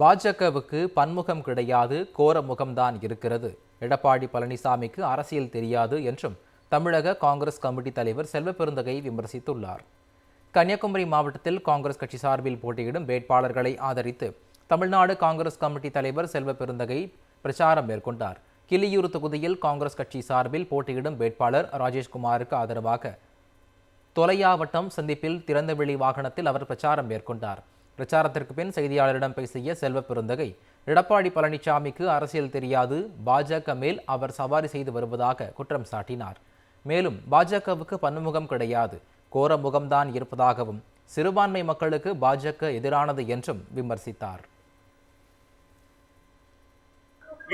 பாஜகவுக்கு பன்முகம் கிடையாது, கோர முகம்தான் இருக்கிறது. எடப்பாடி பழனிசாமிக்கு அரசியல் தெரியாது என்றும் தமிழக காங்கிரஸ் கமிட்டி தலைவர் செல்வபெருந்தகை விமர்சித்துள்ளார். கன்னியாகுமரி மாவட்டத்தில் காங்கிரஸ் கட்சி சார்பில் போட்டியிடும் வேட்பாளர்களை ஆதரித்து தமிழ்நாடு காங்கிரஸ் கமிட்டி தலைவர் செல்வபெருந்தகை பிரச்சாரம் மேற்கொண்டார். கிள்ளியூர் தொகுதியில் காங்கிரஸ் கட்சி சார்பில் போட்டியிடும் வேட்பாளர் ராஜேஷ்குமாருக்கு ஆதரவாக தொலையாவட்டம் சந்திப்பில் திறந்தவெளி வாகனத்தில் அவர் பிரச்சாரம் மேற்கொண்டார். பிரச்சாரத்திற்கு பின் செய்தியாளரிடம் பேசிய செல்வபெருந்தகை, எடப்பாடி பழனிசாமிக்கு அரசியல் தெரியாது, பாஜக மேல் அவர் சவாரி செய்து வருவதாக குற்றம் சாட்டினார். மேலும் பாஜகவுக்கு பன்முகம் கிடையாது, கோர முகம்தான் இருப்பதாகவும் சிறுபான்மை மக்களுக்கு பாஜக எதிரானது என்றும் விமர்சித்தார்.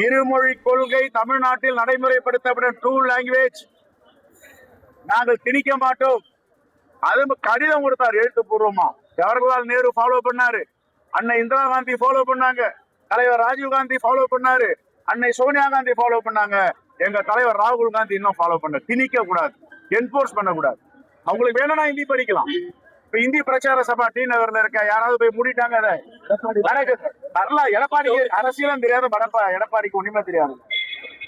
இருமொழி கொள்கை தமிழ்நாட்டில் நடைமுறைப்படுத்தப்படும் ட்ரூ லாங்குவேஜ் நாங்கள் திணிக்க மாட்டோம். அது கடிதம் கொடுத்தார் எழுத்துப்பூர்வமா. ஜவஹர்லால் நேரு ஃபாலோ பண்ணாரு, அன்னை இந்திரா காந்தி ஃபாலோ பண்ணாங்க, தலைவர் ராஜீவ் காந்தி ஃபாலோ பண்ணாரு, அன்னை சோனியா காந்தி ஃபாலோ பண்ணாங்க. எங்க தலைவர் ராகுல் காந்தி இன்னும் ஃபாலோ பண்ண. திணிக்க கூடாது, என்போர்ஸ் பண்ணக்கூடாது. அவங்களுக்கு வேணும்னா ஹிந்தி படிக்கலாம். இப்ப இந்தி பிரச்சார சபா டி நகர்ல இருக்க யாராவது போய் மூடிட்டாங்க. அதை வரல. எடப்பாடிக்கு அரசியலும் தெரியாது, எடப்பாடிக்கு ஒண்ணுமே தெரியாது.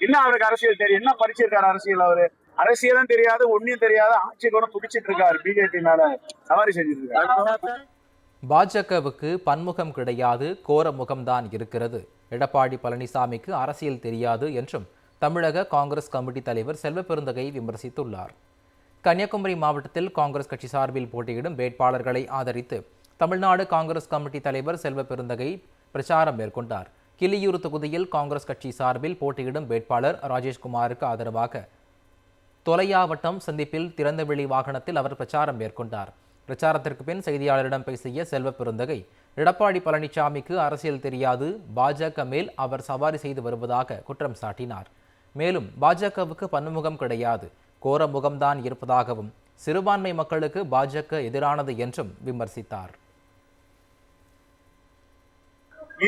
என்ன அவருக்கு அரசியல் தெரியும்? என்ன படிச்சிருக்காரு அரசியல்? அவரு அரசியலும் தெரியாது, ஒன்னும் தெரியாது, ஆட்சிக்கு ஒன்று துடிச்சிட்டு இருக்காரு. பிஜேபி மேல சவாரி செஞ்சுட்டு இருக்காரு. பாஜகவுக்கு பன்முகம் கிடையாது, கோர முகம்தான் இருக்கிறது. எடப்பாடி பழனிசாமிக்கு அரசியல் தெரியாது என்றும் தமிழக காங்கிரஸ் கமிட்டி தலைவர் செல்வபெருந்தகை விமர்சித்துள்ளார். கன்னியாகுமரி மாவட்டத்தில் காங்கிரஸ் கட்சி சார்பில் போட்டியிடும் வேட்பாளர்களை ஆதரித்து தமிழ்நாடு காங்கிரஸ் கமிட்டி தலைவர் செல்வபெருந்தகை பிரச்சாரம் மேற்கொண்டார். கிள்ளியூர் தொகுதியில் காங்கிரஸ் கட்சி சார்பில் போட்டியிடும் வேட்பாளர் ராஜேஷ்குமாருக்கு ஆதரவாக தொலையாவட்டம் சந்திப்பில் திறந்தவெளி வாகனத்தில் அவர் பிரச்சாரம் மேற்கொண்டார். பிரச்சாரத்திற்கு பின் செய்தியாளரிடம் பேசிய செல்வபெருந்தகை, எடப்பாடி பழனிசாமிக்கு அரசியல் தெரியாது, பாஜக மேல் அவர் சவாரி செய்து வருவதாக குற்றம் சாட்டினார். மேலும் பாஜகவுக்கு பன்முகம் கிடையாது, கோர முகம்தான் இருப்பதாகவும் சிறுபான்மை மக்களுக்கு பாஜக எதிரானது என்றும் விமர்சித்தார்.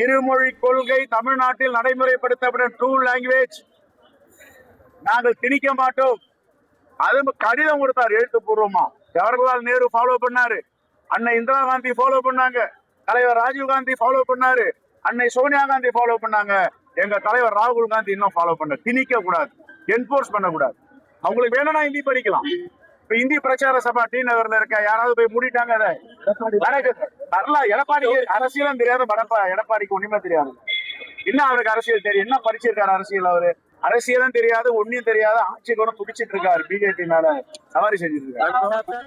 இருமொழி கொள்கை தமிழ்நாட்டில் நடைமுறைப்படுத்தப்படும் ட்ரூ லாங்குவேஜ் நாங்கள் திணிக்க மாட்டோம். அது கடிதம் கொடுத்தார் எழுத்துப்பூர்வமா. ஜவஹர்லால் நேரு ஃபாலோ பண்ணாரு, அன்னை இந்திரா காந்தி ஃபாலோ பண்ணாங்க, தலைவர் ராஜீவ் காந்தி ஃபாலோ பண்ணாரு, அன்னை சோனியா காந்தி ஃபாலோ பண்ணாங்க. எங்க தலைவர் ராகுல் காந்தி இன்னும் ஃபாலோ பண்ண. திணிக்க கூடாது, என்போர்ஸ் பண்ணக்கூடாது. அவங்களுக்கு வேணும்னா ஹிந்தி படிக்கலாம். இப்ப இந்தி பிரச்சார சபா டி நகர்ல இருக்க யாராவது போய் மூடிட்டாங்க. அதை வரல. எடப்பாடிக்கு அரசியலும் தெரியாது, எடப்பாடிக்கு ஒண்ணுமே தெரியாது. என்ன அவருக்கு அரசியல் தெரியும்? என்ன படிச்சிருக்காரு அரசியல்? அவரு அரசியலும் தெரியாது, ஒன்னும் தெரியாது, ஆட்சிக்கு ஒன்று துடிச்சிட்டு இருக்காரு. பிஜேபி மேல சவாரி செஞ்சுட்டு இருக்காரு.